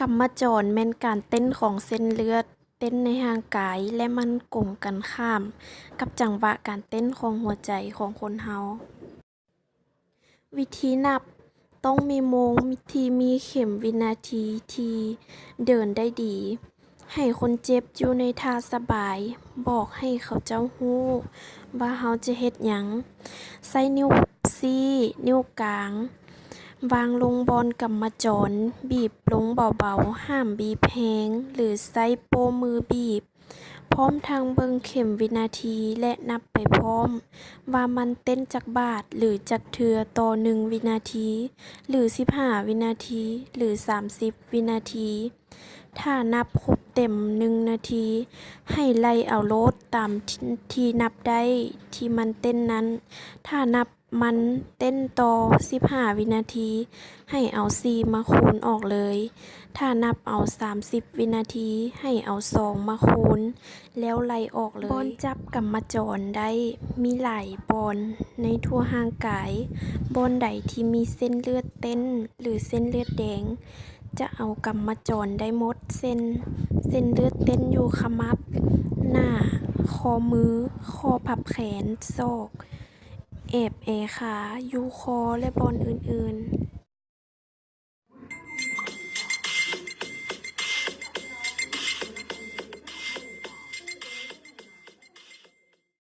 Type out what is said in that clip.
กำมะจรแม่นการเต้นของเส้นเลือดเต้นในร่างกายและมันกงกันข้ามกับจังหวะการเต้นของหัวใจของคนเราวิธีนับต้องมีโมงที่มีเข็มวินาทีที่เดินได้ดีให้คนเจ็บอยู่ในท่าสบายบอกให้เขาเจ้ารู้ว่าเราจะเฮ็ดหยังใช้นิ้วชี้นิ้วกลางวางลงบอนกำมะจรบีบลงเบาๆห้ามบีบแรงหรือใช้โป้มือบีบพร้อมทั้งเบิ่งเข็มวินาทีและนับไปพร้อมว่ามันเต้นจักบาทหรือจักเทื่อต่อ1วินาทีหรือ15วินาทีหรือ30วินาทีถ้านับครบเต็ม1นาทีให้ไล่เอาโลดตามที่นับได้ที่มันเต้นนั้นถ้านับมันเต้นต่อ15วินาทีให้เอา4มาคูณออกเลยถ้านับเอา30วินาทีให้เอา2มาคูณแล้วไล่ออกเลยบอนจับกำมะจรได้มีหลายบอนในทั่วร่างกายบอนใดที่มีเส้นเลือดเต้นหรือเส้นเลือดแดงจะเอากำมะจรได้หมดเส้นเลือดเต้นอยู่ขมับหน้าคอมือข้อพับแขนศอกแอบขาอยู่คอและบอนอื่นๆ